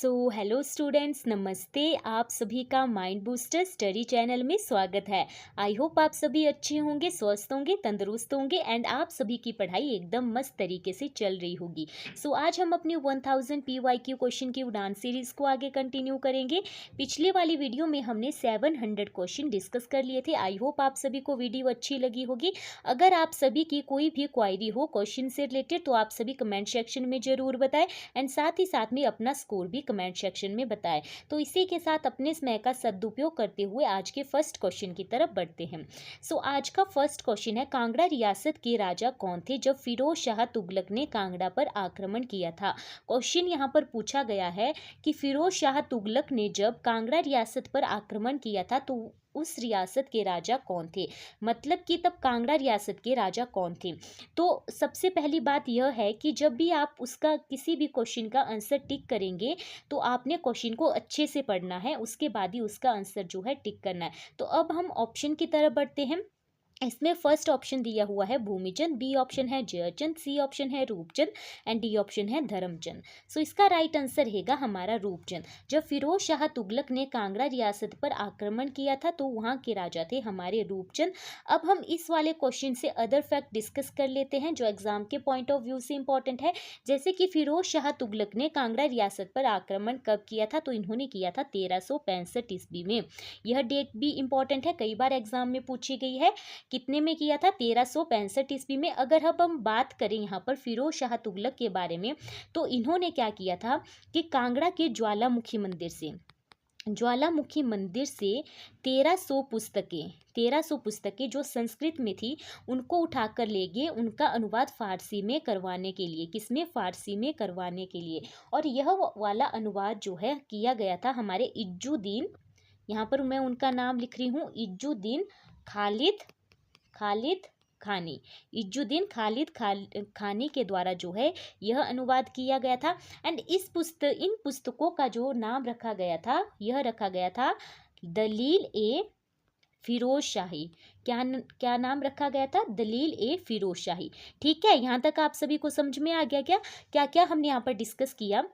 Hello students, नमस्ते। आप सभी का माइंड बूस्टर स्टडी चैनल में स्वागत है। आई होप आप सभी अच्छे होंगे, स्वस्थ होंगे, तंदुरुस्त होंगे एंड आप सभी की पढ़ाई एकदम मस्त तरीके से चल रही होगी। आज हम अपनी 1000 PYQ क्वेश्चन की उड़ान सीरीज को आगे कंटिन्यू करेंगे। पिछली वाली वीडियो में हमने 700 क्वेश्चन डिस्कस कर लिए थे। आई होप आप सभी को वीडियो अच्छी लगी होगी। अगर आप सभी की कोई भी क्वायरी हो क्वेश्चन से रिलेटेड तो आप सभी कमेंट सेक्शन में जरूर बताएं एंड साथ ही साथ में अपना स्कोर भी कमेंट सेक्शन में बताएं। तो इसी के साथ अपने समय का सदुपयोग करते हुए आज के फर्स्ट क्वेश्चन की तरफ बढ़ते हैं। आज का फर्स्ट क्वेश्चन है, कांगड़ा रियासत के राजा कौन थे जब फिरोज शाह तुगलक ने कांगड़ा पर आक्रमण किया था। क्वेश्चन यहाँ पर पूछा गया है कि फिरोज शाह तुगलक ने जब कांगड़ा रियासत पर आक्रमण किया था तो उस रियासत के राजा कौन थे, मतलब कि तब कांगड़ा रियासत के राजा कौन थे। तो सबसे पहली बात यह है कि जब भी आप उसका किसी भी क्वेश्चन का आंसर टिक करेंगे तो आपने क्वेश्चन को अच्छे से पढ़ना है, उसके बाद ही उसका आंसर जो है टिक करना है। तो अब हम ऑप्शन की तरफ बढ़ते हैं। इसमें फर्स्ट ऑप्शन दिया हुआ है भूमिचंद, बी ऑप्शन है जयचंद, सी ऑप्शन है रूपचंद एंड डी ऑप्शन है धर्मचंद। इसका राइट आंसर रहेगा हमारा रूपचंद। जब फिरोज शाह तुगलक ने कांगड़ा रियासत पर आक्रमण किया था तो वहाँ के राजा थे हमारे रूपचंद। अब हम इस वाले क्वेश्चन से अदर फैक्ट डिस्कस कर लेते हैं जो एग्जाम के पॉइंट ऑफ व्यू से इंपॉर्टेंट है। जैसे कि फिरोज शाह तुगलक ने कांगड़ा रियासत पर आक्रमण कब किया था, तो इन्होंने किया था 1365 ईस्वी में। यह डेट भी इंपॉर्टेंट है, कई बार एग्जाम में पूछी गई है। कितने में किया था, 1365 ईस्वी में। अगर अब हम बात करें यहाँ पर फिरोज शाह तुगलक के बारे में तो इन्होंने क्या किया था कि कांगड़ा के ज्वालामुखी मंदिर से 1300 पुस्तकें जो संस्कृत में थी उनको उठाकर ले गए, उनका अनुवाद फारसी में करवाने के लिए। किसमें, फारसी में करवाने के लिए। और यह वाला अनुवाद जो है किया गया था हमारे इज्जुद्दीन, यहाँ पर मैं उनका नाम लिख रही हूँ, इज्जुद्दीन खालिद खानी। इज्जुद्दीन खानी के द्वारा जो है यह अनुवाद किया गया था। एंड इन पुस्तकों का जो नाम रखा गया था, यह रखा गया था दलील ए फिरोज शाही। क्या नाम रखा गया था, दलील ए फिरोज शाही। ठीक है, यहाँ तक आप सभी को समझ में आ गया क्या क्या हमने यहाँ पर डिस्कस किया।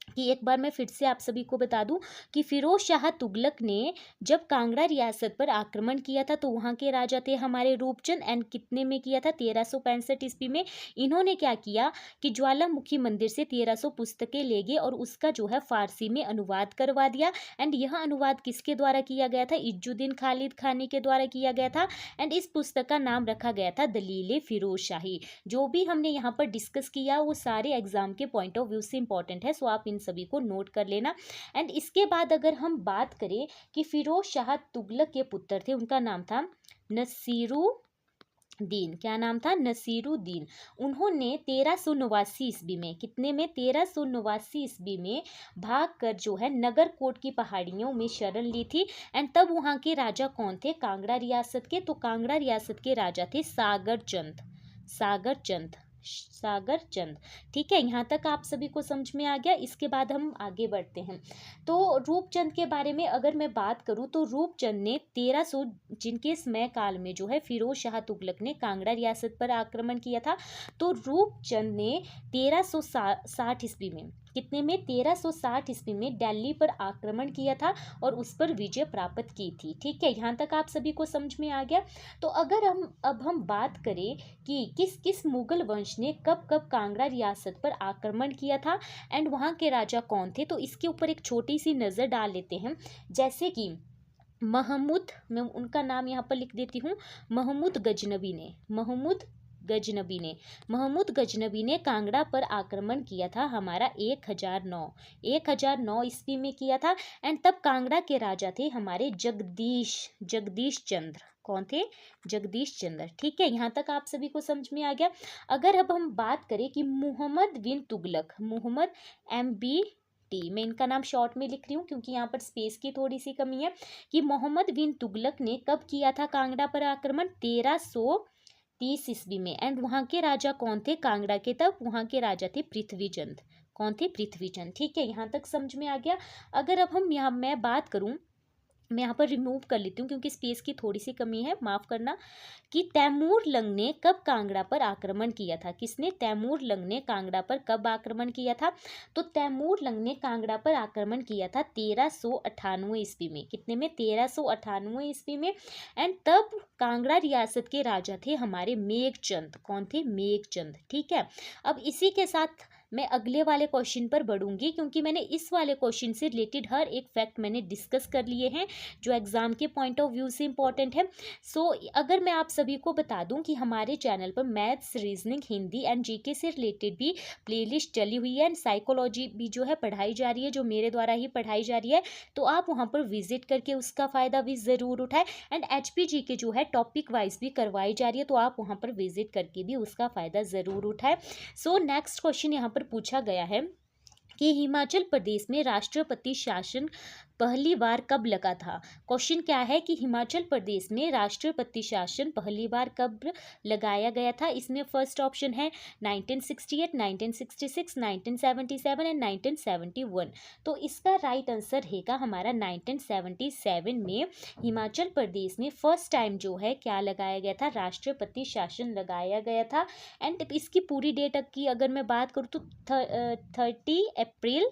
कि एक बार मैं फिर से आप सभी को बता दूं कि फिरोज शाह तुगलक ने जब कांगड़ा रियासत पर आक्रमण किया था तो वहाँ के राजा थे हमारे रूपचंद। एंड कितने में किया था, 1365 ईस्वी में। इन्होंने क्या किया कि ज्वालामुखी मंदिर से 1300 पुस्तकें ले गए और उसका जो है फारसी में अनुवाद करवा दिया। एंड यह अनुवाद किसके द्वारा किया गया था, इज्जुद्दीन खालिद खानी के द्वारा किया गया था। एंड इस पुस्तक का नाम रखा गया था दलील फिरोज शाही। जो भी हमने यहाँ पर डिस्कस किया वो सारे एग्जाम के पॉइंट ऑफ व्यू से इंपॉर्टेंट है, सो आप इन सभी को नोट कर लेना। एंड इसके बाद अगर हम बात करें कि फिरोज शाह तुगलक के पुत्र थे, उनका नाम था नसीरुद्दीन। क्या नाम था, नसीरुद्दीन। उन्होंने 1389 ईस्वी में, कितने में, 1389 ईस्वी में भागकर जो है नगरकोट की पहाड़ियों में शरण ली थी। एंड तब वहां के राजा कौन थे, कांगड़ा रियासत के, तो कांगड़ा रियासत के राजा थे सागर चंद। ठीक है, यहाँ तक आप सभी को समझ में आ गया। इसके बाद हम आगे बढ़ते हैं। तो रूपचंद के बारे में अगर मैं बात करूँ तो रूपचंद ने 1300 जिनके समय काल में जो है फिरोज शाह तुगलक ने कांगड़ा रियासत पर आक्रमण किया था, तो रूपचंद ने 1360 ईस्वी में, कितने में, 1360 ईस्वी में दिल्ली पर आक्रमण किया था और उस पर विजय प्राप्त की थी। ठीक है, यहाँ तक आप सभी को समझ में आ गया। तो अगर हम बात करें कि किस किस मुगल वंश ने कब कब कांगड़ा रियासत पर आक्रमण किया था एंड वहाँ के राजा कौन थे, तो इसके ऊपर एक छोटी सी नज़र डाल लेते हैं। जैसे कि महमूद, मैं उनका नाम यहाँ पर लिख देती हूँ, महमूद गजनबी ने कांगड़ा पर आक्रमण किया था हमारा 1009 ईस्वी में किया था। एंड तब कांगड़ा के राजा थे हमारे जगदीश चंद्र। कौन थे, जगदीश चंद्र। ठीक है, यहाँ तक आप सभी को समझ में आ गया। अगर अब हम बात करें कि मोहम्मद बिन तुगलक, मोहम्मद MBT, मैं इनका नाम शॉर्ट में लिख रही हूँ क्योंकि यहाँ पर स्पेस की थोड़ी सी कमी है, कि मोहम्मद बिन तुगलक ने कब किया था कांगड़ा पर आक्रमण, 1330 ईस्वी में। एंड वहाँ के राजा कौन थे कांगड़ा के, तब वहाँ के राजा थे पृथ्वीचंद। कौन थे, पृथ्वीचंद। ठीक है, यहाँ तक समझ में आ गया। अगर अब हम मैं बात करूँ मैं यहाँ पर रिमूव कर लेती हूँ क्योंकि स्पेस की थोड़ी सी कमी है, माफ़ करना। कि तैमूर लंग ने कब कांगड़ा पर आक्रमण किया था? किसने? तैमूर लंग ने कांगड़ा पर कब आक्रमण किया था? तो तैमूर लंग ने कांगड़ा पर आक्रमण किया था 1398 ईस्वी में। कितने में? 1398 ईस्वी में। एंड तब कांगड़ा रियासत के राजा थे हमारे मेघचंद। कौन थे? मेघचंद। ठीक है, अब इसी के साथ मैं अगले वाले क्वेश्चन पर बढ़ूंगी क्योंकि मैंने इस वाले क्वेश्चन से रिलेटेड हर एक फैक्ट मैंने डिस्कस कर लिए हैं जो एग्जाम के पॉइंट ऑफ व्यू से इंपॉर्टेंट है। सो अगर मैं आप सभी को बता दूं कि हमारे चैनल पर maths, reasoning, Hindi and GK से रिलेटेड भी प्लेलिस्ट चली हुई है एंड साइकोलॉजी भी जो है पढ़ाई जा रही है, जो मेरे द्वारा ही पढ़ाई जा रही है। तो आप वहाँ पर विजिट करके उसका फ़ायदा भी ज़रूर उठाएं। एंड HPG के जो है टॉपिक वाइज भी करवाई जा रही है, तो आप वहाँ पर विजिट करके भी उसका फ़ायदा ज़रूर उठाएं। सो नेक्स्ट क्वेश्चन यहाँ पर पूछा गया है कि हिमाचल प्रदेश में राष्ट्रपति शासन पहली बार कब लगा था? क्वेश्चन क्या है कि हिमाचल प्रदेश में राष्ट्रपति शासन पहली बार कब लगाया गया था? इसमें फर्स्ट ऑप्शन है 1968, 1966, 1977 एंड 1971। तो इसका राइट आंसर रहेगा हमारा 1977 में हिमाचल प्रदेश में फर्स्ट टाइम जो है क्या लगाया गया था? राष्ट्रपति शासन लगाया गया था। एंड इसकी पूरी डेट की अगर मैं बात करूँ तो 30 अप्रैल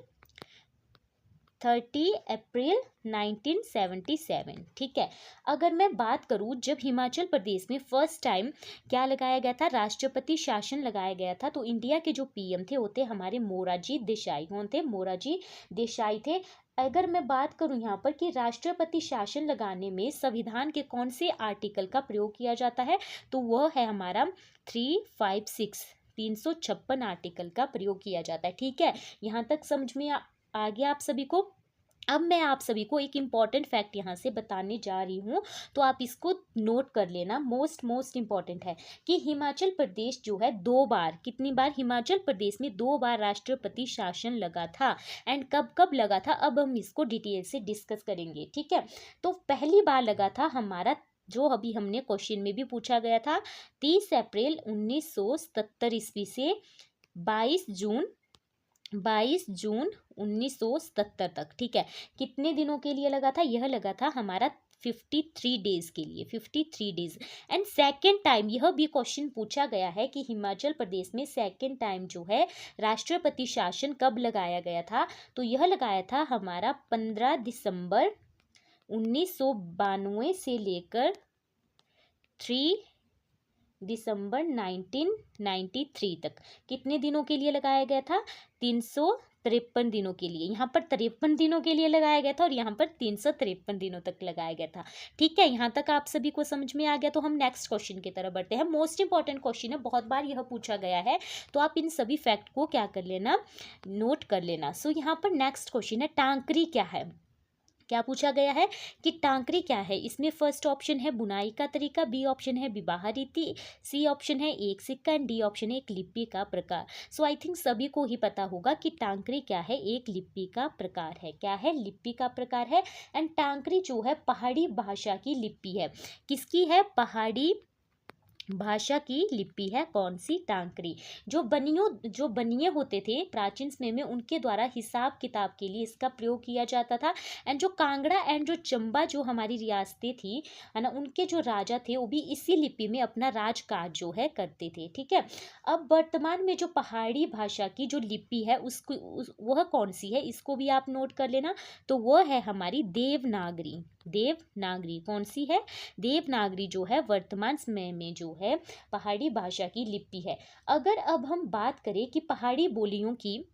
1977। ठीक है, अगर मैं बात करूं जब हिमाचल प्रदेश में फर्स्ट टाइम क्या लगाया गया था? राष्ट्रपति शासन लगाया गया था, तो इंडिया के जो PM थे होते हमारे मोरारजी देसाई। कौन थे? मोरारजी देसाई थे। अगर मैं बात करूं यहाँ पर कि राष्ट्रपति शासन लगाने में संविधान के कौन से आर्टिकल का प्रयोग किया जाता है, तो वह है हमारा 356 356 आर्टिकल का प्रयोग किया जाता है। ठीक है, यहाँ तक समझ में आ गया आप सभी को? अब मैं आप सभी को एक इम्पॉर्टेंट फैक्ट यहाँ से बताने जा रही हूँ, तो आप इसको नोट कर लेना। मोस्ट इम्पॉर्टेंट है कि हिमाचल प्रदेश जो है 2 बार, कितनी बार? हिमाचल प्रदेश में 2 बार राष्ट्रपति शासन लगा था। एंड कब कब लगा था, अब हम इसको डिटेल से डिस्कस करेंगे। ठीक है, तो पहली बार लगा था हमारा, जो अभी हमने क्वेश्चन में भी पूछा गया था, 30 अप्रैल 1977 ईस्वी से 22 जून 1977 तक। ठीक है, कितने दिनों के लिए लगा था? यह लगा था हमारा 53 डेज के लिए, 53 डेज। एंड सेकेंड टाइम यह भी क्वेश्चन पूछा गया है कि हिमाचल प्रदेश में सेकेंड टाइम जो है राष्ट्रपति शासन कब लगाया गया था, तो यह लगाया था हमारा 15 दिसंबर 1992 से लेकर 3 दिसंबर 1993 तक। कितने दिनों के लिए लगाया गया था? 353 दिनों के लिए। यहाँ पर 53 दिनों के लिए लगाया गया था और यहाँ पर 353 दिनों तक लगाया गया था। ठीक है, यहाँ तक आप सभी को समझ में आ गया। तो हम नेक्स्ट क्वेश्चन की तरफ बढ़ते हैं। मोस्ट इंपॉर्टेंट क्वेश्चन है, बहुत बार यह पूछा गया है, तो आप इन सभी फैक्ट को क्या कर लेना? नोट कर लेना। सो यहाँ पर नेक्स्ट क्वेश्चन है, टांकरी क्या है? क्या पूछा गया है कि टांकरी क्या है? इसमें फर्स्ट ऑप्शन है बुनाई का तरीका, B ऑप्शन है विवाह रीति, C ऑप्शन है एक सिक्का एंड D ऑप्शन है एक लिपि का प्रकार। सो आई थिंक सभी को ही पता होगा कि टांकरी क्या है? एक लिपि का प्रकार है। क्या है? लिपि का प्रकार है। एंड टांकरी जो है पहाड़ी भाषा की लिपि है। किसकी है? पहाड़ी भाषा की लिपि है। कौन सी? टांकरी। जो बनिए होते थे प्राचीन समय में, उनके द्वारा हिसाब किताब के लिए इसका प्रयोग किया जाता था। एंड जो कांगड़ा एंड जो चंबा जो हमारी रियासतें थी, है ना, उनके जो राजा थे वो भी इसी लिपि में अपना राजकाज जो है करते थे। ठीक है, अब वर्तमान में जो पहाड़ी भाषा की जो लिपि है वह कौन सी है? इसको भी आप नोट कर लेना। तो वह है हमारी देवनागरी। देवनागरी कौन सी है? देवनागरी जो है वर्तमान समय में जो है पहाड़ी भाषा की लिपि है। अगर अब हम बात करें कि पहाड़ी बोलियों की,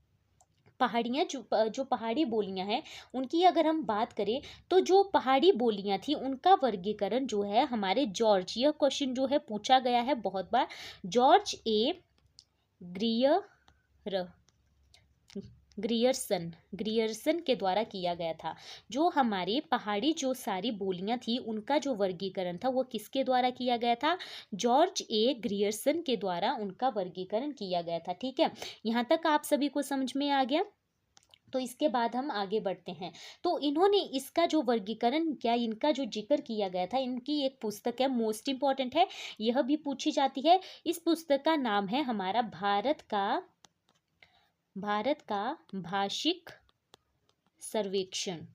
पहाड़ियाँ जो पहाड़ी बोलियाँ हैं उनकी अगर हम बात करें, तो जो पहाड़ी बोलियाँ थी उनका वर्गीकरण जो है हमारे जॉर्ज, यह क्वेश्चन जो है पूछा गया है बहुत बार, जॉर्ज ए ग्रियर्सन के द्वारा किया गया था। जो हमारे पहाड़ी जो सारी बोलियां थी उनका जो वर्गीकरण था वो किसके द्वारा किया गया था? जॉर्ज ए ग्रियर्सन के द्वारा उनका वर्गीकरण किया गया था। ठीक है, यहाँ तक आप सभी को समझ में आ गया। तो इसके बाद हम आगे बढ़ते हैं। तो इन्होंने इसका जो वर्गीकरण किया, इनका जो जिक्र किया गया था, इनकी एक पुस्तक है, मोस्ट इंपॉर्टेंट है, यह भी पूछी जाती है। इस पुस्तक का नाम है हमारा भारत का भाषिक सर्वेक्षण।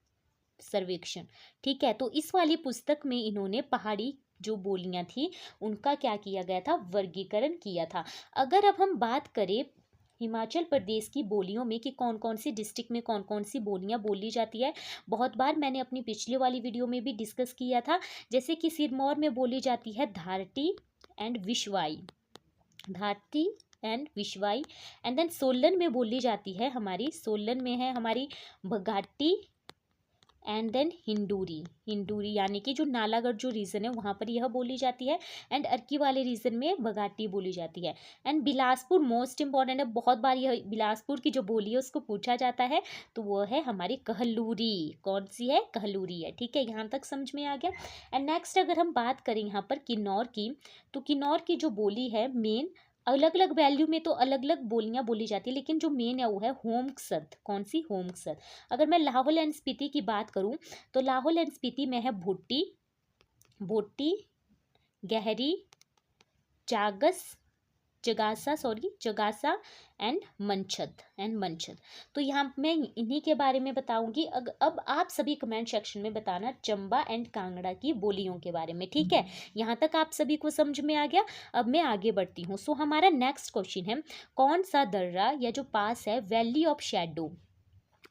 सर्वेक्षण। ठीक है, तो इस वाली पुस्तक में इन्होंने पहाड़ी जो बोलियां थी उनका क्या किया गया था, वर्गीकरण किया था। अगर अब हम बात करें हिमाचल प्रदेश की बोलियों में कि कौन कौन सी डिस्ट्रिक्ट में कौन कौन सी बोलियां बोली जाती है, बहुत बार मैंने अपनी पिछली वाली वीडियो में भी डिस्कस किया था। जैसे कि सिरमौर में बोली जाती है Dharti and Vishwai, Dharti and Vishwai. And then Solan में बोली जाती है हमारी, सोलन में है हमारी बघाटी एंड देन हिंडूरी, हिंडूरी यानी कि जो नालागढ़ जो रीजन है वहाँ पर यह बोली जाती है। एंड अर्की वाले रीजन में बघाटी बोली जाती है। एंड बिलासपुर मोस्ट इंपॉर्टेंट है, बहुत बार यह बिलासपुर की जो बोली है उसको पूछा जाता है, तो वो है हमारी कहलूरी। कौन सी है, कहलूरी है। ठीक है, यहाँ तक समझ में आ गया। एंड नेक्स्ट अगर हम बात करें यहाँ पर किन्नौर की, तो किन्नौर की जो बोली है मेन, अलग अलग वैल्यू में तो अलग अलग बोलियां बोली जाती है, लेकिन जो मेन है वो है होमसद। कौन सी, होमसद। अगर मैं लाहौल एंड स्पीति की बात करूं तो लाहौल एंड स्पीति में है भुट्टी, बोटी, गहरी, जागस, जगासा एंड मंछद। तो यहाँ मैं इन्हीं के बारे में बताऊंगी। अब आप सभी कमेंट सेक्शन में बताना चंबा एंड कांगड़ा की बोलियों के बारे में। ठीक है, यहाँ तक आप सभी को समझ में आ गया। अब मैं आगे बढ़ती हूँ। सो हमारा नेक्स्ट क्वेश्चन है, कौन सा दर्रा या जो पास है valley of shadow,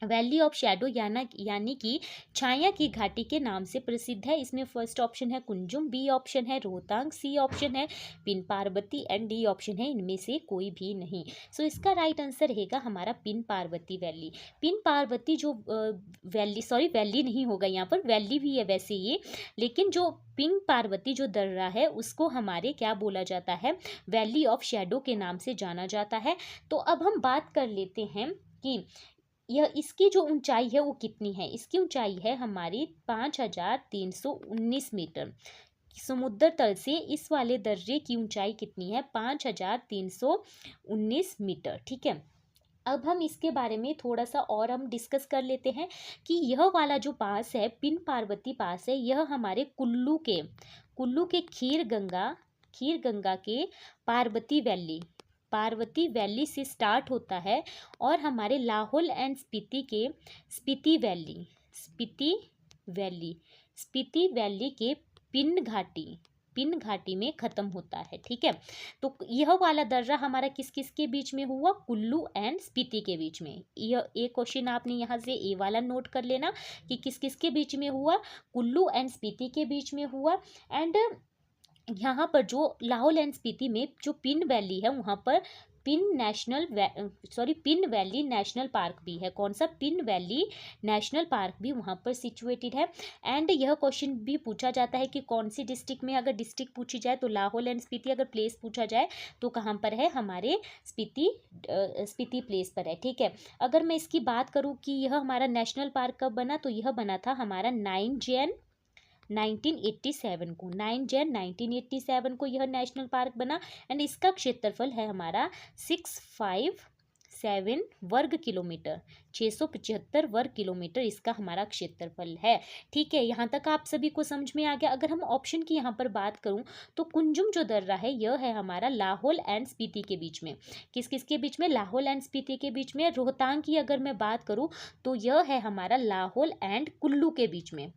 valley of shadow यानी कि छाया की घाटी के नाम से प्रसिद्ध है। इसमें फर्स्ट ऑप्शन है कुंजुम, बी ऑप्शन है रोहतांग, सी ऑप्शन है pin Parvati and D option है इनमें से कोई भी नहीं। सो इसका राइट आंसर रहेगा हमारा pin Parvati valley. Pin Parvati जो वैली, सॉरी वैली नहीं होगा यहाँ पर, वैली भी है वैसे ये, लेकिन जो पिन पार्वती जो दर्रा है उसको हमारे क्या बोला जाता है, वैली ऑफ शैडो के नाम से जाना जाता है। तो अब हम बात कर लेते हैं कि यह इसकी जो ऊंचाई है वो कितनी है। इसकी ऊंचाई है हमारी 5319 मीटर। समुद्र तल से इस वाले दर्रे की ऊंचाई कितनी है, 5319 मीटर। ठीक है, अब हम इसके बारे में थोड़ा सा और हम डिस्कस कर लेते हैं कि यह वाला जो पास है, पिन पार्वती पास है, यह हमारे कुल्लू के खीर गंगा के पार्वती वैली से स्टार्ट होता है और हमारे लाहौल एंड स्पीति के स्पीति वैली के पिन घाटी में ख़त्म होता है। ठीक है, तो यह वाला दर्रा हमारा किस किस के बीच में हुआ, कुल्लू एंड स्पीति के बीच में। यह एक क्वेश्चन आपने यहाँ से ए वाला नोट कर लेना कि किस किस के बीच में हुआ, कुल्लू एंड स्पीति के बीच में हुआ। एंड यहाँ पर जो लाहौल एंड स्पीति में जो पिन वैली है वहाँ पर पिन वैली नेशनल पार्क भी है। कौन सा, पिन वैली नेशनल पार्क भी वहाँ पर सिचुएटेड है। एंड यह क्वेश्चन भी पूछा जाता है कि कौन सी डिस्ट्रिक्ट में, अगर डिस्ट्रिक्ट पूछी जाए तो लाहौल एंड स्पीति, अगर प्लेस पूछा जाए तो कहाँ पर है, हमारे स्पीति प्लेस पर है। ठीक है, अगर मैं इसकी बात करूँ कि यह हमारा नेशनल पार्क कब बना, तो यह बना था हमारा 9 जैन 1987 को, 9 जैन 1987 को यह नेशनल पार्क बना। एंड इसका क्षेत्रफल है हमारा 657 वर्ग किलोमीटर, 675 वर्ग किलोमीटर इसका हमारा क्षेत्रफल है। ठीक है, यहाँ तक आप सभी को समझ में आ गया। अगर हम ऑप्शन की यहाँ पर बात करूँ तो कुंजुम जो दर्रा है यह है हमारा लाहौल एंड स्पीति के बीच में। किस किस के बीच में, लाहौल एंड स्पीति के बीच में। रोहतांग की अगर मैं बात करूँ तो यह है हमारा लाहौल एंड कुल्लू के बीच में,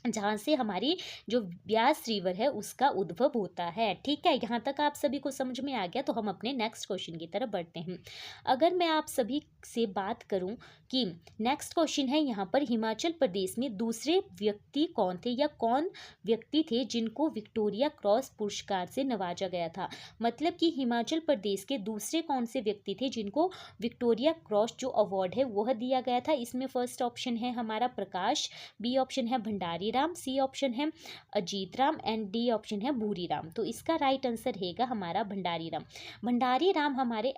जहाँ से हमारी जो ब्यास रिवर है उसका उद्भव होता है। ठीक है, यहाँ तक आप सभी को समझ में आ गया। तो हम अपने नेक्स्ट क्वेश्चन की तरफ बढ़ते हैं। अगर मैं आप सभी से बात करूँ कि नेक्स्ट क्वेश्चन है यहाँ पर, हिमाचल प्रदेश में दूसरे व्यक्ति कौन थे या कौन व्यक्ति थे जिनको विक्टोरिया क्रॉस पुरस्कार से नवाजा गया था। मतलब कि हिमाचल प्रदेश के दूसरे कौन से व्यक्ति थे जिनको विक्टोरिया क्रॉस जो अवार्ड है वह दिया गया था। इसमें फर्स्ट ऑप्शन है हमारा प्रकाश, बी ऑप्शन है भंडारी राम, सी ऑप्शन है Ajit Ram and D option है भूरी राम। तो इसका राइट आंसर रहेगा हमारा भंडारी राम। भंडारी राम हमारे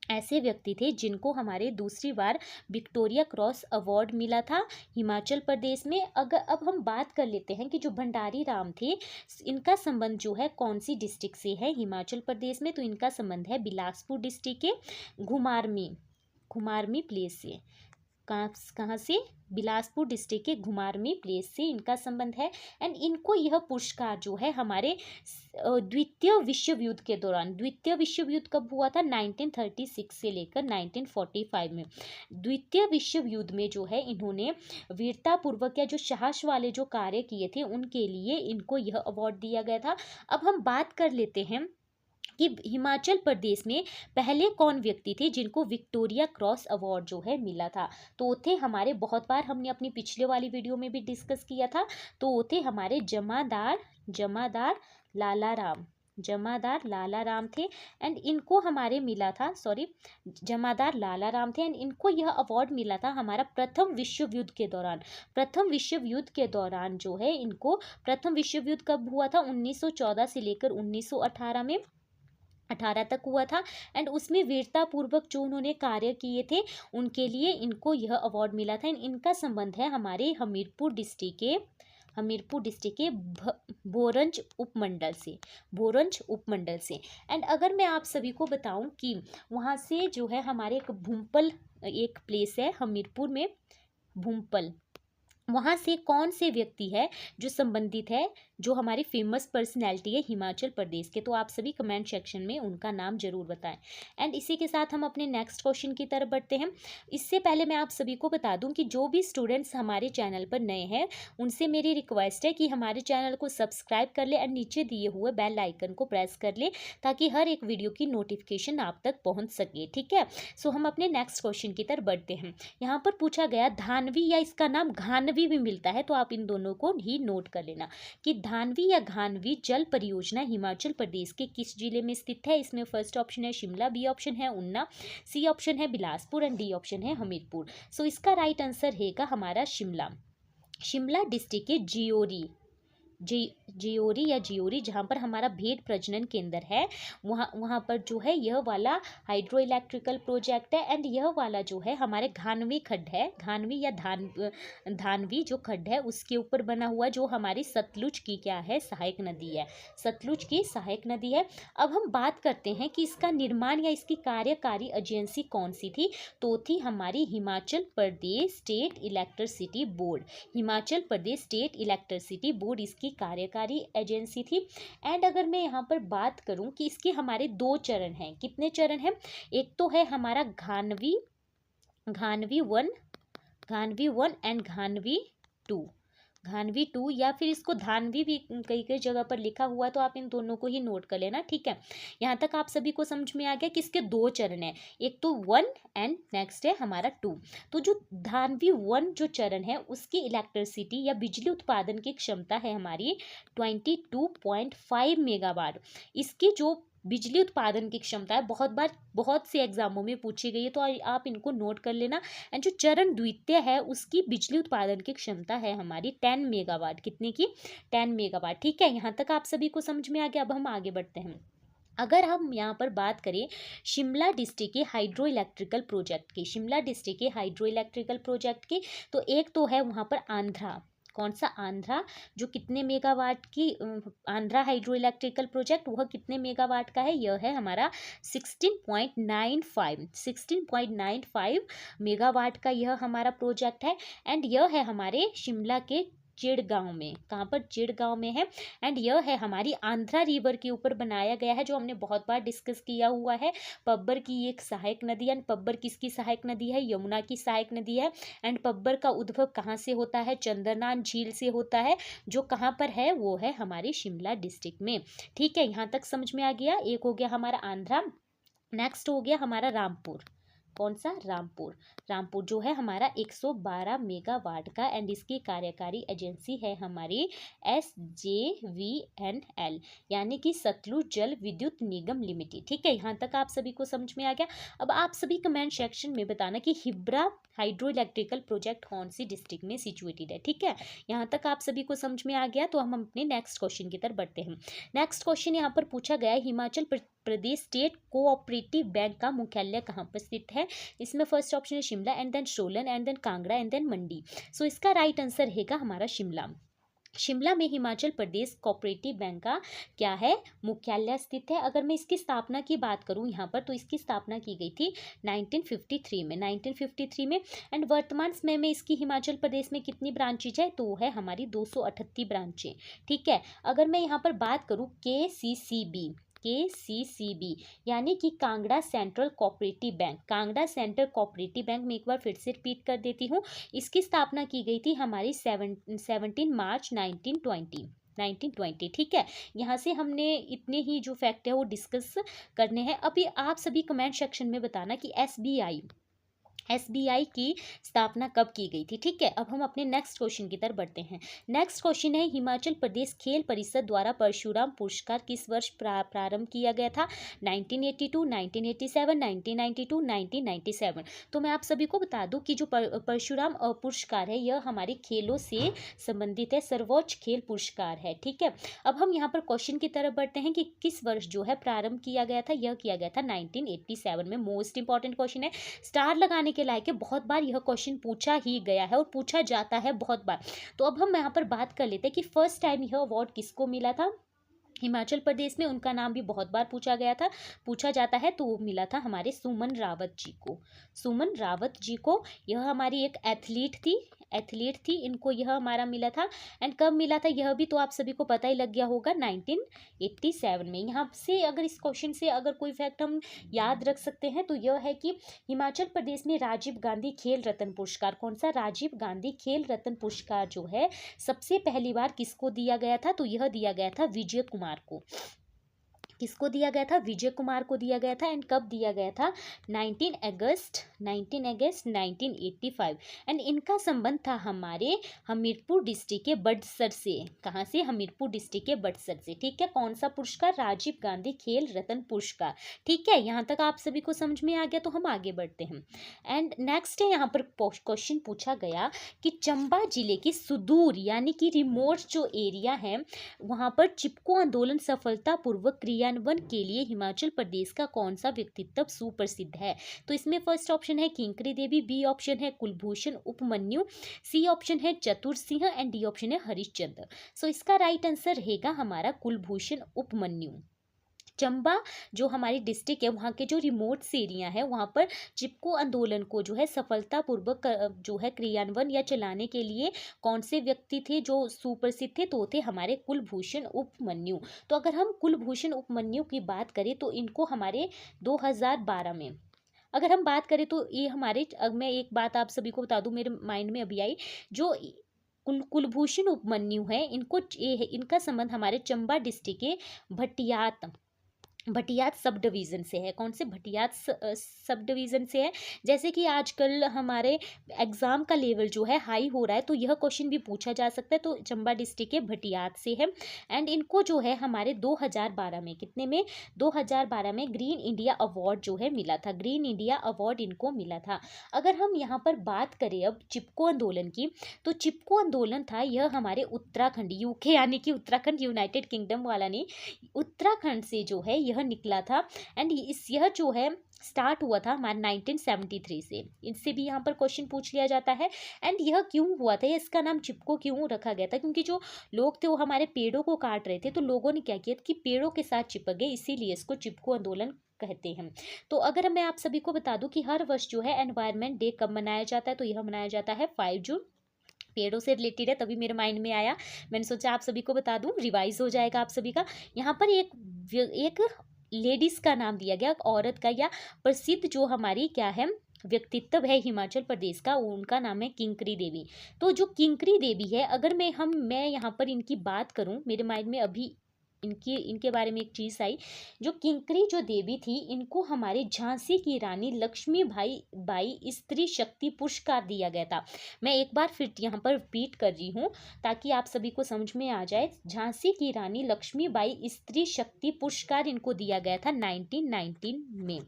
ऐसे व्यक्ति थे जिनको हमारे दूसरी बार विक्टोरिया क्रॉस अवार्ड मिला था हिमाचल प्रदेश में। अब हम बात कर लेते हैं कि जो भंडारी राम थे इनका संबंध जो है कौन सी डिस्ट्रिक्ट से है हिमाचल प्रदेश में, तो इनका संबंध है बिलासपुर डिस्ट्रिक्ट के घुमारमी प्लेस से। कहाँ से, बिलासपुर डिस्ट्रिक्ट के घुमारवीं प्लेस से इनका संबंध है। एंड इनको यह पुरस्कार जो है हमारे द्वितीय विश्व युद्ध के दौरान, द्वितीय विश्व युद्ध कब हुआ था, 1936 से लेकर 1945 में, द्वितीय विश्व युद्ध में जो है इन्होंने वीरतापूर्वक या जो साहस वाले जो कार्य किए थे उनके लिए इनको यह अवार्ड दिया गया था। अब हम बात कर लेते हैं कि हिमाचल प्रदेश में पहले कौन व्यक्ति थे जिनको विक्टोरिया क्रॉस अवार्ड जो है मिला था। तो वो थे हमारे, बहुत बार हमने अपनी पिछले वाली वीडियो में भी डिस्कस किया था, तो वो थे हमारे जमादार लाला राम थे। एंड इनको हमारे मिला था, सॉरी, जमादार लाला राम थे। एंड इनको यह अवार्ड मिला था हमारा प्रथम विश्व युद्ध के दौरान। प्रथम विश्व युद्ध के दौरान जो है इनको, प्रथम विश्व युद्ध कब हुआ था, 1914 से लेकर 1918 में, 18 तक हुआ था। एंड उसमें वीरतापूर्वक जो उन्होंने कार्य किए थे उनके लिए इनको यह अवार्ड मिला था। इनका संबंध है हमारे हमीरपुर डिस्ट्रिक्ट के भोरंज उपमंडल से। एंड अगर मैं आप सभी को बताऊं कि वहाँ से जो है हमारे एक भूमपल, एक प्लेस है हमीरपुर में, भूमपल, वहाँ से कौन से व्यक्ति है जो संबंधित है, जो हमारी फेमस पर्सनैलिटी है हिमाचल प्रदेश के, तो आप सभी कमेंट सेक्शन में उनका नाम जरूर बताएं। एंड इसी के साथ हम अपने नेक्स्ट क्वेश्चन की तरफ बढ़ते हैं। इससे पहले मैं आप सभी को बता दूं कि जो भी स्टूडेंट्स हमारे चैनल पर नए हैं उनसे मेरी रिक्वेस्ट है कि हमारे चैनल को सब्सक्राइब कर ले एंड नीचे दिए हुए बेल आइकन को प्रेस कर ले ताकि हर एक वीडियो की नोटिफिकेशन आप तक पहुँच सके। ठीक है, सो हम अपने नेक्स्ट क्वेश्चन की तरफ बढ़ते हैं। यहाँ पर पूछा गया धानवी या इसका नाम घानवी भी मिलता है, तो आप इन दोनों को ही नोट कर लेना कि धानवी या घानवी जल परियोजना हिमाचल प्रदेश के किस जिले में स्थित है। इसमें फर्स्ट ऑप्शन है शिमला, बी ऑप्शन है ऊना, सी ऑप्शन है बिलासपुर एंड डी ऑप्शन है हमीरपुर। सो इसका राइट आंसर रहेगा हमारा शिमला डिस्ट्रिक्ट के जियोरी जहाँ पर हमारा भेड़ प्रजनन केंद्र है, वहाँ पर जो है यह वाला हाइड्रो इलेक्ट्रिकल प्रोजेक्ट है। एंड यह वाला जो है हमारे घानवी खड्ड है, घानवी या धानवी जो खड्ड है उसके ऊपर बना हुआ, जो हमारी सतलुज की क्या है, सहायक नदी है, सतलुज की सहायक नदी है। अब हम बात करते हैं कि इसका निर्माण या इसकी कार्यकारी एजेंसी कौन सी थी, तो थी हमारी Himachal Pradesh state electricity board. Himachal Pradesh state electricity board इसकी कार्यकारी एजेंसी थी। एंड अगर मैं यहाँ पर बात करूँ कि इसके हमारे 2 चरण हैं, कितने चरण हैं, एक तो है हमारा घानवी 1 एंड घानवी 2 या फिर इसको धानवी भी कई जगह पर लिखा हुआ है, तो आप इन दोनों को ही नोट कर लेना। ठीक है, यहाँ तक आप सभी को समझ में आ गया कि इसके 2 चरण हैं, एक तो 1 एंड नेक्स्ट है हमारा 2। तो जो धानवी 1 जो चरण है उसकी इलेक्ट्रिसिटी या बिजली उत्पादन की क्षमता है हमारी 22.5 मेगावाट। इसकी जो बिजली उत्पादन की क्षमता है, बहुत से एग्जामों में पूछी गई है, तो आप इनको नोट कर लेना। एंड जो चरण द्वितीय है उसकी बिजली उत्पादन की क्षमता है हमारी 10 मेगावाट। कितने की, 10 मेगावाट। ठीक है, यहाँ तक आप सभी को समझ में आ गया। अब हम आगे बढ़ते हैं। अगर हम यहाँ पर बात करें शिमला डिस्ट्रिक्ट के हाइड्रो इलेक्ट्रिकल प्रोजेक्ट की, तो एक तो है वहाँ पर आंध्रा, कौन सा, आंध्रा, जो कितने मेगावाट की, आंध्रा हाइड्रो इलेक्ट्रिकल प्रोजेक्ट, वह कितने मेगावाट का है, यह है हमारा 16.95 मेगावाट का यह हमारा प्रोजेक्ट है। एंड यह है हमारे शिमला के चिड़गांव में, कहाँ पर, चिड़गांव में है। एंड यह है हमारी आंध्रा रिवर के ऊपर बनाया गया है, जो हमने बहुत बार डिस्कस किया हुआ है। पब्बर की एक सहायक नदी है। पब्बर किसकी सहायक नदी है, यमुना की सहायक नदी है। एंड पब्बर का उद्भव कहाँ से होता है, चंद्रनान झील से होता है, जो कहाँ पर है, वो है हमारे शिमला डिस्ट्रिक्ट में। ठीक है, यहाँ तक समझ में आ गया। एक हो गया हमारा आंध्रा, नेक्स्ट हो गया हमारा रामपुर, कौन सा, रामपुर जो है हमारा 112 मेगावाट का। एंड इसकी कार्यकारी एजेंसी है हमारी SJVNL, यानी कि सतलुज जल विद्युत निगम लिमिटेड। ठीक है, यहाँ तक आप सभी को समझ में आ गया। अब आप सभी कमेंट सेक्शन में बताना कि हिब्रा हाइड्रो इलेक्ट्रिकल प्रोजेक्ट कौन सी डिस्ट्रिक्ट में सिचुएटेड है। ठीक है, यहाँ तक आप सभी को समझ में आ गया। तो हम अपने नेक्स्ट क्वेश्चन की तरफ बढ़ते हैं। नेक्स्ट क्वेश्चन यहाँ पर पूछा गया है, Himachal Pradesh state cooperative bank का मुख्यालय कहाँ पर स्थित है। इसमें फर्स्ट ऑप्शन है Shimla and then Solan and then Kangra and then Mandi. So इसका राइट आंसर रहेगा हमारा शिमला। शिमला में हिमाचल प्रदेश कोऑपरेटिव बैंक का क्या है, मुख्यालय स्थित है। अगर मैं इसकी स्थापना की बात करूं यहाँ पर, तो इसकी स्थापना की गई थी 1953 में। एंड वर्तमान समय में इसकी हिमाचल प्रदेश में कितनी ब्रांचेज है, तो वो है हमारी 238 ब्रांचें। ठीक है। अगर मैं यहाँ पर बात करूँ KCCB यानी कि Kangra central cooperative bank, Kangra central cooperative bank में एक बार फिर से रिपीट कर देती हूँ, इसकी स्थापना की गई थी हमारी 17 मार्च 1920। ठीक है। यहाँ से हमने इतने ही जो फैक्ट है वो डिस्कस करने हैं। अभी आप सभी कमेंट सेक्शन में बताना कि एसबीआई की स्थापना कब की गई थी। ठीक है। अब हम अपने नेक्स्ट क्वेश्चन की तरफ बढ़ते हैं। नेक्स्ट क्वेश्चन है, हिमाचल प्रदेश खेल परिषद द्वारा परशुराम पुरस्कार किस वर्ष प्रारंभ किया गया था? 1982, 1987, 1992, 1997। तो मैं आप सभी को बता दूं कि जो परशुराम पुरस्कार है यह हमारे खेलों से संबंधित है, सर्वोच्च खेल पुरस्कार है। ठीक है। अब हम यहाँ पर क्वेश्चन की तरफ बढ़ते हैं कि किस वर्ष जो है प्रारंभ किया गया था। यह किया गया था 1987 में। मोस्ट इंपॉर्टेंट क्वेश्चन है, स्टार लगाने के लायक है, बहुत बार यह क्वेश्चन पूछा ही गया है और पूछा जाता है बहुत बार। तो अब हम यहाँ पर बात कर लेते हैं कि फर्स्ट टाइम यह अवार्ड किसको मिला था हिमाचल प्रदेश में। उनका नाम भी बहुत बार पूछा जाता है, तो वो मिला था हमारे सुमन रावत जी को। यह हमारी एक एथलीट थी, इनको यह हमारा मिला था। एंड कब मिला था यह भी तो आप सभी को पता ही लग गया होगा, 1987 में। यहाँ से अगर इस क्वेश्चन से अगर कोई फैक्ट हम याद रख सकते हैं तो यह है कि हिमाचल प्रदेश में राजीव गांधी खेल रत्न पुरस्कार, कौन सा, राजीव गांधी खेल रत्न पुरस्कार जो है सबसे पहली बार किसको दिया गया था, तो यह दिया गया था विजय कुमार को। किसको दिया गया था? विजय कुमार को दिया गया था। एंड कब दिया गया था? 19 अगस्त 1985। एंड इनका संबंध था हमारे हमीरपुर डिस्ट्रिक्ट के बड़सर से। कहाँ से? हमीरपुर डिस्ट्रिक्ट के बड़सर से। ठीक है। कौन सा पुरस्कार? राजीव गांधी खेल रत्न पुरस्कार। ठीक है। यहाँ तक आप सभी को समझ में आ गया, तो हम आगे बढ़ते हैं। एंड नेक्स्ट है, यहाँ पर क्वेश्चन पूछा गया कि चंबा जिले के सुदूर यानी कि रिमोट जो एरिया है वहाँ पर चिपको आंदोलन सफलतापूर्वक क्रियान्वयन के लिए हिमाचल प्रदेश का कौन सा व्यक्तित्व सुप्रसिद्ध है? तो इसमें फर्स्ट ऑप्शन है किंकरी देवी, बी ऑप्शन है कुलभूषण उपमन्यु, सी ऑप्शन है चतुर सिंह एंड डी ऑप्शन है हरिश्चंद्र। सो इसका राइट आंसर रहेगा हमारा कुलभूषण उपमन्यु। चंबा जो हमारी डिस्ट्रिक्ट है वहाँ के जो रिमोट एरिया है वहाँ पर चिपको आंदोलन को जो है सफलतापूर्वक जो है क्रियान्वयन या चलाने के लिए कौन से व्यक्ति थे जो सुप्रसिद्ध थे, तो थे हमारे कुलभूषण उपमन्यु। तो अगर हम कुलभूषण उपमन्यु की बात करें तो इनको हमारे 2012 में अगर हम बात करें तो ये हमारे, मैं एक बात आप सभी को बता दूं मेरे माइंड में अभी आई, जो कुलभूषण उपमन्यु है इनका संबंध हमारे चंबा डिस्ट्रिक्ट के भटियात सब डिवीज़न से है। कौन से? भटियात सब डिवीज़न से है। जैसे कि आजकल हमारे एग्ज़ाम का लेवल जो है हाई हो रहा है, तो यह क्वेश्चन भी पूछा जा सकता है। तो चंबा डिस्ट्रिक्ट के भटियात से है। एंड इनको जो है हमारे 2012 में, कितने में? 2012 में ग्रीन इंडिया अवार्ड जो है मिला था, ग्रीन इंडिया अवार्ड इनको मिला था। अगर हम यहाँ पर बात करें अब चिपको आंदोलन की, तो चिपको आंदोलन था यह हमारे उत्तराखंड, यूके यानी कि उत्तराखंड यूनाइटेड किंगडम वाला नहीं, उत्तराखंड से जो है यह निकला था। एंड यह जो है स्टार्ट हुआ था हमारे 1973 से। इससे भी यहाँ पर क्वेश्चन पूछ लिया जाता है। एंड यह क्यों हुआ था, इसका नाम चिपको क्यों रखा गया था? क्योंकि जो लोग थे वो हमारे पेड़ों को काट रहे थे, तो लोगों ने क्या किया कि पेड़ों के साथ चिपक गए, इसीलिए इसको चिपको आंदोलन कहते हैं। तो अगर मैं आप सभी को बता दूं कि हर वर्ष जो है एनवायरनमेंट डे कब मनाया जाता है, तो यह मनाया जाता है 5 जून। पेड़ों से रिलेटेड है तभी मेरे माइंड में आया, मैंने सोचा आप सभी को बता दूं, रिवाइज हो जाएगा आप सभी का। यहाँ पर एक लेडीज का नाम दिया गया, औरत का, या प्रसिद्ध जो हमारी क्या है व्यक्तित्व है हिमाचल प्रदेश का, उनका नाम है किंकरी देवी। तो जो किंकरी देवी है, अगर मैं यहाँ पर इनकी बात करूँ, मेरे माइंड में अभी इनके बारे में एक चीज़ आई। जो किंकरी जो देवी थी, इनको हमारे झांसी की रानी लक्ष्मी बाई स्त्री शक्ति पुरस्कार दिया गया था। मैं एक बार फिर यहाँ पर रिपीट कर रही हूँ ताकि आप सभी को समझ में आ जाए। झांसी की रानी लक्ष्मी बाई स्त्री शक्ति पुरस्कार इनको दिया गया था 1919 में,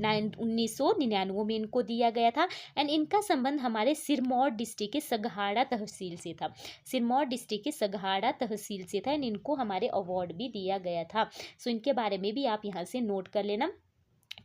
1999 में इनको दिया गया था। एंड इनका संबंध हमारे सिरमौर डिस्ट्रिक्ट के सगहाड़ा तहसील से था, सिरमौर डिस्ट्रिक्ट के सगहाड़ा तहसील से था। एंड इनको हमारे अवार्ड भी दिया गया था। सो इनके बारे में भी आप यहाँ से नोट कर लेना।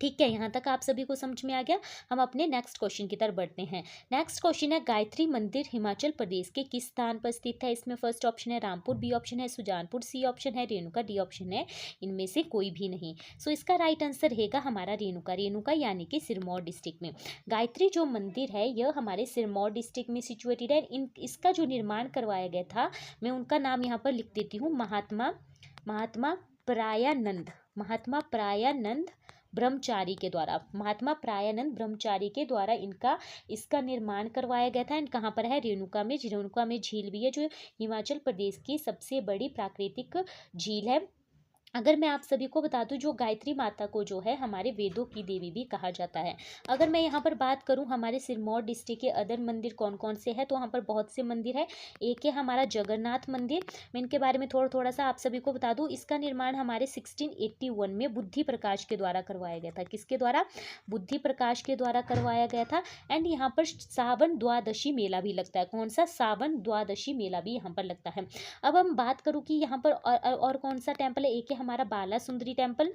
ठीक है, यहाँ तक आप सभी को समझ में आ गया। हम अपने नेक्स्ट क्वेश्चन की तरफ बढ़ते हैं। नेक्स्ट क्वेश्चन है, गायत्री मंदिर हिमाचल प्रदेश के किस स्थान पर स्थित है? इसमें फर्स्ट ऑप्शन है रामपुर, बी ऑप्शन है सुजानपुर, सी ऑप्शन है रेणुका, डी ऑप्शन है इनमें से कोई भी नहीं। सो इसका राइट आंसर रहेगा हमारा रेणुका। रेणुका यानी कि सिरमौर डिस्ट्रिक्ट में गायत्री जो मंदिर है यह हमारे सिरमौर डिस्ट्रिक्ट में सिचुएटेड है। इसका जो निर्माण करवाया गया था, मैं उनका नाम यहाँ पर लिख देती हूँ, महात्मा प्रायानंद, महात्मा प्रायानंद ब्रह्मचारी के द्वारा, महात्मा प्रायानंद ब्रह्मचारी के द्वारा इसका निर्माण करवाया गया था। एंड कहाँ पर है? रेणुका में। रेणुका में झील भी है, जो हिमाचल प्रदेश की सबसे बड़ी प्राकृतिक झील है। अगर मैं आप सभी को बता दूं, जो गायत्री माता को जो है हमारे वेदों की देवी भी कहा जाता है। अगर मैं यहाँ पर बात करूँ हमारे सिरमौर डिस्ट्रिक्ट के अदर मंदिर कौन कौन से हैं, तो वहाँ पर बहुत से मंदिर है। एक है हमारा जगन्नाथ मंदिर। मैं इनके बारे में थोड़ा सा आप सभी को बता दूं। इसका निर्माण हमारे 1681 में बुद्धि प्रकाश के द्वारा करवाया गया था। किसके द्वारा? बुद्धि प्रकाश के द्वारा करवाया गया था। एंड यहाँ पर सावन द्वादशी मेला भी लगता है। कौन सा? सावन द्वादशी मेला भी यहाँ पर लगता है। अब हम बात करूँ कि यहाँ पर और कौन सा टेम्पल है। एक है हमारा बाला सुंदरी टेम्पल,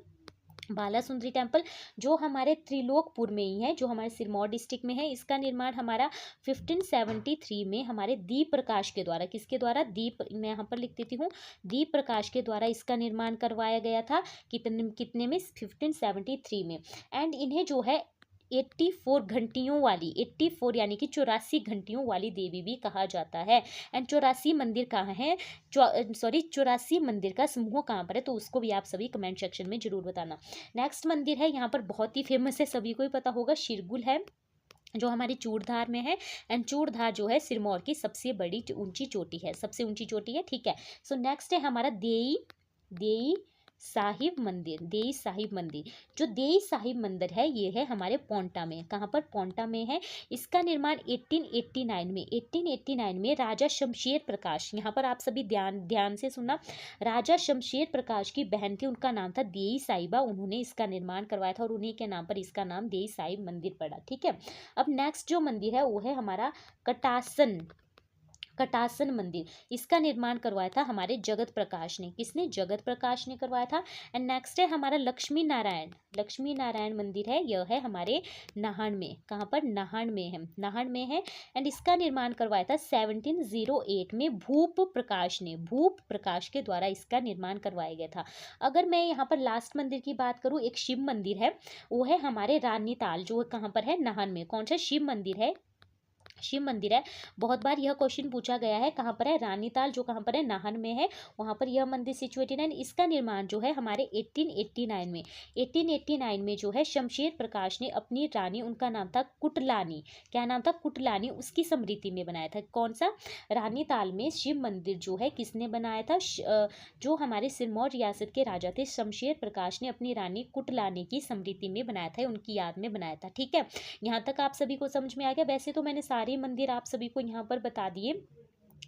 बाला सुंदरी टेम्पल जो हमारे त्रिलोकपुर में ही है, जो हमारे सिरमौर डिस्ट्रिक्ट में है। इसका निर्माण हमारा 1573 में हमारे दीप प्रकाश के द्वारा, किसके द्वारा? दीप, मैं यहाँ पर लिख देती हूँ, दीप प्रकाश के द्वारा इसका निर्माण करवाया गया था। कितने में? 1573 में। एंड इन्हें जो है 84 घंटियों वाली, 84 यानी कि 84 घंटियों वाली देवी भी कहा जाता है। एंड 84 मंदिर कहाँ है? 84 मंदिर का समूह कहाँ पर है? तो उसको भी आप सभी कमेंट सेक्शन में जरूर बताना। नेक्स्ट मंदिर है, यहाँ पर बहुत ही फेमस है, सभी को ही पता होगा, शिरगुल है, जो हमारी चूड़धार में है। एंड चूड़धार जो है सिरमौर की सबसे बड़ी ऊंची चोटी है, सबसे ऊंची चोटी है। ठीक है। सो नेक्स्ट है हमारा देई साहिब मंदिर। देई साहिब मंदिर, जो देई साहिब मंदिर है ये है हमारे पोंटा में। कहाँ पर? पोंटा में है। इसका निर्माण 1889 में राजा शमशेर प्रकाश, यहाँ पर आप सभी ध्यान से सुनना, राजा शमशेर प्रकाश की बहन थी, उनका नाम था देई साहिबा, उन्होंने इसका निर्माण करवाया था और उन्हीं के नाम पर इसका नाम देई साहिब मंदिर पड़ा। ठीक है। अब नेक्स्ट जो मंदिर है वो है हमारा कटासन मंदिर। इसका निर्माण करवाया था हमारे जगत प्रकाश ने। किसने? जगत प्रकाश ने करवाया था। एंड नेक्स्ट है हमारा लक्ष्मी नारायण मंदिर है, यह है हमारे नाहन में। कहाँ पर? नाहन में है। एंड इसका निर्माण करवाया था 1708 में भूप प्रकाश के द्वारा इसका निर्माण करवाया गया था। अगर मैं यहाँ पर लास्ट मंदिर की बात करूँ, एक शिव मंदिर है, वो है हमारे रानीताल, जो कहाँ पर है? नाहन में। कौन सा शिव मंदिर है? बहुत बार यह क्वेश्चन पूछा गया है। कहाँ पर है? रानीताल, जो कहाँ पर है? नाहन में है, वहाँ पर यह मंदिर सिचुएटेड है। इसका निर्माण जो है हमारे 1889 में जो है शमशेर प्रकाश ने अपनी रानी, उनका नाम था कुटलानी, क्या नाम था? कुटलानी, उसकी स्मृति में बनाया था। कौन सा? रानीताल में शिव मंदिर जो है किसने बनाया था? जो हमारे सिरमौर रियासत के राजा थे शमशेर प्रकाश ने अपनी रानी कुटलानी की स्मृति में बनाया था, उनकी याद में बनाया था। ठीक है। यहाँ तक आप सभी को समझ में आ गया। वैसे तो मैंने सारे मंदिर आप सभी को यहाँ पर बता दिए,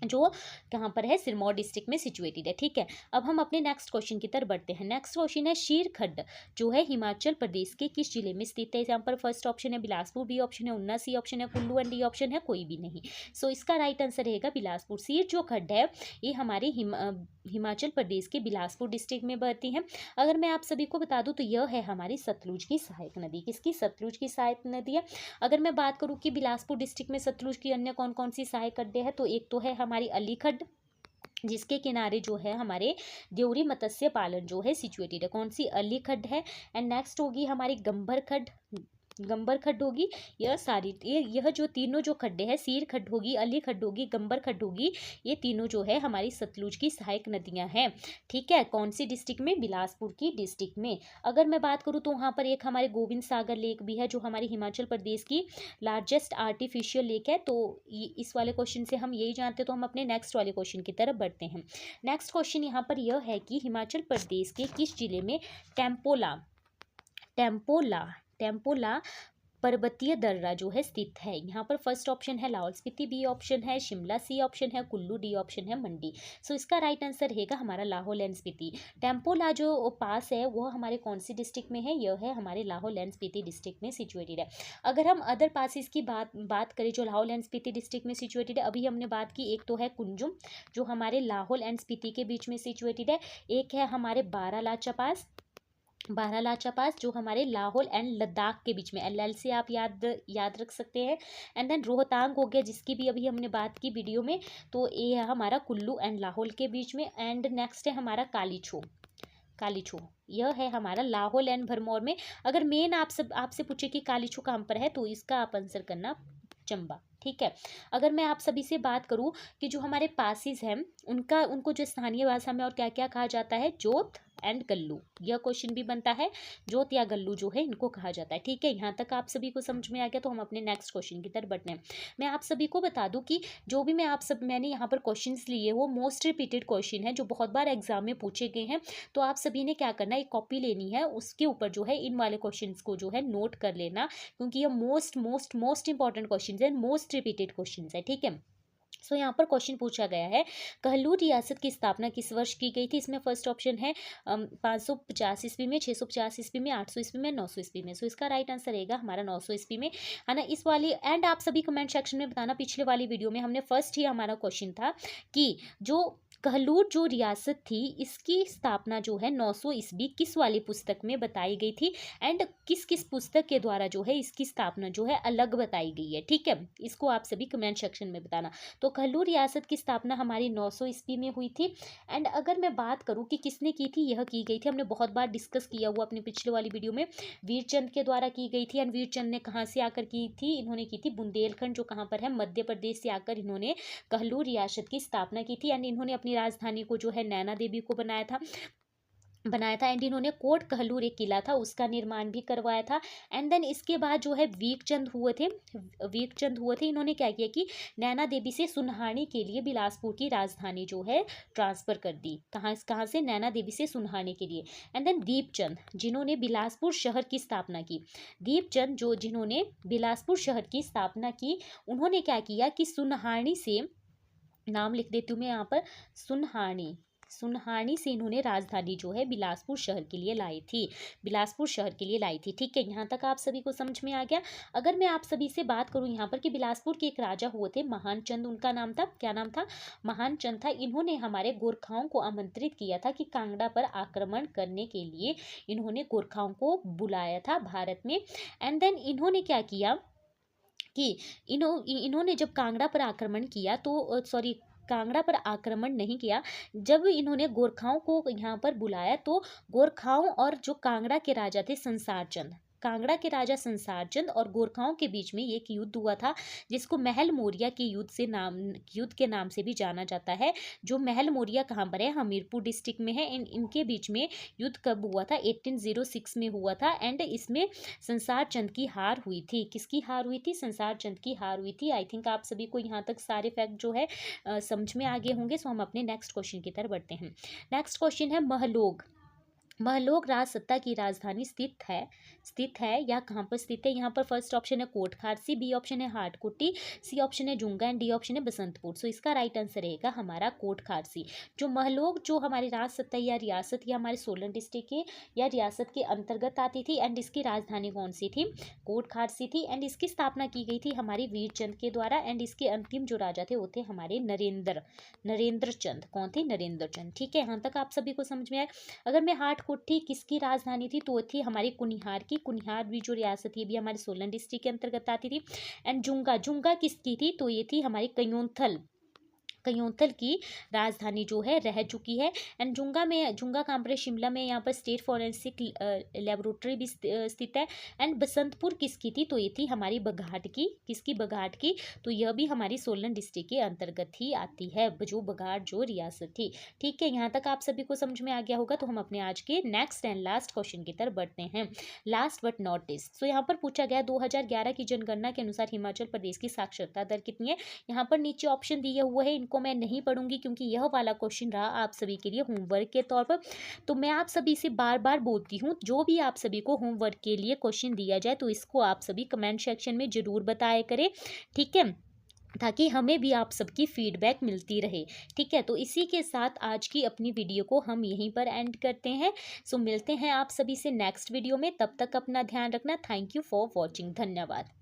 जो कहाँ पर है? सिरमौर डिस्ट्रिक्ट में सिचुएटेड है। ठीक है। अब हम अपने नेक्स्ट क्वेश्चन की तरफ बढ़ते हैं। नेक्स्ट क्वेश्चन है, शीरखड्ड जो है हिमाचल प्रदेश के किस जिले में स्थित है? यहाँ पर फर्स्ट ऑप्शन है बिलासपुर, बी ऑप्शन है ऊना, सी ऑप्शन है कुल्लू एंड डी ऑप्शन है कोई भी नहीं। सो इसका राइट आंसर रहेगा बिलासपुर। शीर जो खड्ड है ये हमारे हिमाचल प्रदेश के बिलासपुर डिस्ट्रिक्ट में बहती है। अगर मैं आप सभी को बता दूं तो यह है हमारी सतलुज की सहायक नदी। किसकी? सतलुज की सहायक नदी है। अगर मैं बात करूं कि बिलासपुर डिस्ट्रिक्ट में सतलुज की अन्य कौन कौन सी सहायक अड्डे हैं, तो एक तो है हमारी अलीखड्ड, जिसके किनारे जो है हमारे देवरी मत्स्य पालन जो है सिचुएटेड है। कौन सी? अलीखड्ड है। एंड नेक्स्ट होगी हमारी गंबर खड्ड होगी। यह जो तीनों जो खड्डे हैं, सीर खड्ड होगी, अली खड्ड होगी, गंबर खड्ड होगी, ये तीनों जो है हमारी सतलुज की सहायक नदियां हैं। ठीक है। कौन सी डिस्ट्रिक्ट में? बिलासपुर की डिस्ट्रिक्ट में। अगर मैं बात करूँ तो वहाँ पर एक हमारे गोविंद सागर लेक भी है, जो हमारी हिमाचल प्रदेश की लार्जेस्ट आर्टिफिशियल लेक है। तो इस वाले क्वेश्चन से हम यही जानते हैं। तो हम अपने नेक्स्ट वाले क्वेश्चन की तरफ बढ़ते हैं। नेक्स्ट क्वेश्चन यहाँ पर यह है कि हिमाचल प्रदेश के किस जिले में टेम्पोला पर्वतीय दर्रा जो है स्थित है? यहाँ पर फर्स्ट ऑप्शन है लाहौल स्पीति, बी ऑप्शन है शिमला, सी ऑप्शन है कुल्लू, डी ऑप्शन है मंडी। सो इसका राइट आंसर रहेगा हमारा लाहौल एंड स्पीति। टेम्पोला जो पास है वह हमारे कौन सी डिस्ट्रिक्ट में है? यह है हमारे लाहौल एंड स्पीति डिस्ट्रिक्ट में सिचुएटेड है। अगर हम अदर पासिस की बात करें जो लाहौल एंड स्पीति डिस्ट्रिक्ट में सिचुएटेड है, अभी हमने बात की, एक तो है कुंजुम जो हमारे लाहौल एंड स्पीति के बीच में सिचुएटेड है, एक है हमारे बारालाचा पास, बारालाचा पास जो हमारे लाहौल एंड लद्दाख के बीच में, LL से आप याद याद रख सकते हैं। एंड देन रोहतांग हो गया, जिसकी भी अभी हमने बात की वीडियो में, तो ये है हमारा कुल्लू एंड लाहौल के बीच में। एंड नेक्स्ट है हमारा कालीछो। कालीछो यह है हमारा लाहौल एंड भरमौर में। अगर मेन आपसे पूछे कि कालीछो कहाँ पर है, तो इसका आप आंसर करना चंबा। ठीक है। अगर मैं आप सभी से बात करूं कि जो हमारे पासिस हैं उनको जो स्थानीय भाषा में और क्या क्या कहा जाता है, जोत एंड गल्लू, यह क्वेश्चन भी बनता है। जोत या गल्लू जो है इनको कहा जाता है। ठीक है, यहाँ तक आप सभी को समझ में आ गया, तो हम अपने नेक्स्ट क्वेश्चन की तरफ बढ़ते हैं। मैं आप सभी को बता दूं कि जो भी मैंने यहाँ पर क्वेश्चंस लिए वो मोस्ट रिपीटेड क्वेश्चन है, जो बहुत बार एग्जाम में पूछे गए हैं। तो आप सभी ने क्या करना है, एक कॉपी लेनी है, उसके ऊपर जो है इन वाले क्वेश्चन को जो है नोट कर लेना, क्योंकि ये most most most important question है, मोस्ट रिपीटेड क्वेश्चन है। ठीक है। सो यहाँ पर क्वेश्चन पूछा गया है, कहलूर रियासत की स्थापना किस वर्ष की गई थी। इसमें फर्स्ट ऑप्शन है 550 ईस्वी में, 650 ईस्वी में, 800 ईस्वी में, 900 ईस्वी में। सो इसका राइट आंसर रहेगा हमारा 900 ईस्वी में, है ना। इस वाली एंड आप सभी कमेंट सेक्शन में बताना, पिछले वाली वीडियो में हमने फर्स्ट ही हमारा क्वेश्चन था कि जो कहलूर जो रियासत थी इसकी स्थापना जो है 900 ईस्वी किस वाली पुस्तक में बताई गई थी, एंड किस किस पुस्तक के द्वारा जो है इसकी स्थापना जो है अलग बताई गई है। ठीक है, इसको आप सभी कमेंट सेक्शन में बताना। तो कहलूर रियासत की स्थापना हमारी 900 ईस्वी में हुई थी। एंड अगर मैं बात करूं कि किसने की थी, यह की गई थी, हमने बहुत बार डिस्कस किया हुआ अपने पिछले वाली वीडियो में, वीरचंद के द्वारा की गई थी। एंड वीरचंद ने कहाँ से आकर की थी, इन्होंने की थी बुंदेलखंड, जो कहाँ पर है मध्य प्रदेश से आकर इन्होंने कहलूर रियासत की स्थापना की थी। एंड इन्होंने अपनी राजधानी को जो है नैना देवी को बनाया था। एंड इन्होंने कोट कहलूर एक किला था उसका निर्माण भी करवाया था। एंड देन इसके बाद जो है वीरचंद हुए थे, इन्होंने क्या किया कि नैना देवी से सुनहानी के लिए बिलासपुर की राजधानी जो है ट्रांसफर कर दी। कहाँ से, नैना देवी से सुनहानी के लिए। एंड देन दीपचंद जिन्होंने बिलासपुर शहर की स्थापना की, दीपचंद जिन्होंने बिलासपुर शहर की स्थापना की, उन्होंने क्या किया कि सुनहानी से, नाम लिख देती हूँ मैं यहाँ पर, सुनहानी से इन्होंने राजधानी जो है बिलासपुर शहर के लिए लाई थी। ठीक है, यहाँ तक आप सभी को समझ में आ गया। अगर मैं आप सभी से बात करूँ यहाँ पर कि बिलासपुर के एक राजा हुए थे महान चंद, उनका नाम था, क्या नाम था, महान चंद था। इन्होंने हमारे गोरखाओं को आमंत्रित किया था कि कांगड़ा पर आक्रमण करने के लिए इन्होंने गोरखाओं को बुलाया था भारत में। एंड देन इन्होंने क्या किया कि इन्होंने जब कांगड़ा पर आक्रमण किया तो कांगड़ा पर आक्रमण नहीं किया, जब इन्होंने गोरखाओं को यहाँ पर बुलाया तो गोरखाओं और जो कांगड़ा के राजा थे कांगड़ा के राजा संसार चंद और गोरखाओं के बीच में एक युद्ध हुआ था, जिसको महल मोरिया के युद्ध के नाम से भी जाना जाता है। जो महल मोरिया कहाँ पर है, हमीरपुर डिस्ट्रिक्ट में है। इनके बीच में युद्ध कब हुआ था, 1806 में हुआ था। एंड इसमें संसार चंद की हार हुई थी। किसकी हार हुई थी, संसार चंद की हार हुई थी। आई थिंक आप सभी को यहाँ तक सारे फैक्ट जो है समझ में आ गए होंगे। सो हम अपने नेक्स्ट क्वेश्चन की तरफ बढ़ते हैं। नेक्स्ट क्वेश्चन है महलोग राज सत्ता की राजधानी स्थित है या कहाँ पर स्थित है। यहाँ पर फर्स्ट ऑप्शन है कोट खारसी, बी ऑप्शन है हाटकोटी, सी ऑप्शन है जुंगा एंड डी ऑप्शन है बसंतपुर। सो इसका राइट आंसर रहेगा हमारा कोट खारसी। जो महलोग जो हमारी राज सत्ता या रियासत या हमारे सोलन डिस्ट्रिक्ट के या रियासत के अंतर्गत आती थी। एंड इसकी राजधानी कौन सी थी, कोट खारसी थी। एंड इसकी स्थापना की गई थी हमारी वीरचंद के द्वारा। एंड इसके अंतिम जो राजा थे वो थे हमारे नरेंद्र चंद। कौन थे, नरेंद्र चंद। ठीक है, यहाँ तक आप सभी को समझ में आए। अगर मैं हाटकोटी किसकी राजधानी थी, तो थी हमारी कुनिहार की। कुनिहार भी जो रियासत थी भी हमारे सोलन डिस्ट्रिक्ट के अंतर्गत आती थी। एंड जुंगा किसकी थी, तो ये थी हमारी कयोंथल की राजधानी जो है रह चुकी है। एंड जुंगा कहाँ पर है, शिमला में। यहाँ पर स्टेट फॉरेंसिक लेबोरेटरी भी स्थित है। एंड बसंतपुर किसकी थी, तो ये थी हमारी बघाट की। किसकी, बघाट की। तो यह भी हमारी सोलन डिस्ट्रिक्ट के अंतर्गत ही आती है, जो बघाट जो रियासत थी। ठीक है, यहाँ तक आप सभी को समझ में आ गया होगा। तो हम अपने आज के नेक्स्ट एंड लास्ट क्वेश्चन की तरफ बढ़ते हैं। Last but not least. So यहाँ पर पूछा गया 2011 की जनगणना के अनुसार हिमाचल प्रदेश की साक्षरता दर कितनी है। यहाँ पर नीचे ऑप्शन दिए हुए हैं, को मैं नहीं पढ़ूंगी क्योंकि यह वाला क्वेश्चन रहा आप सभी के लिए होमवर्क के तौर पर। तो मैं आप सभी से बार बार बोलती हूँ, जो भी आप सभी को होमवर्क के लिए क्वेश्चन दिया जाए तो इसको आप सभी कमेंट सेक्शन में जरूर बताया करें। ठीक है, ताकि हमें भी आप सबकी फीडबैक मिलती रहे। ठीक है, तो इसी के साथ आज की अपनी वीडियो को हम यहीं पर एंड करते हैं। सो मिलते हैं आप सभी से नेक्स्ट वीडियो में। तब तक अपना ध्यान रखना। Thank you for watching. धन्यवाद।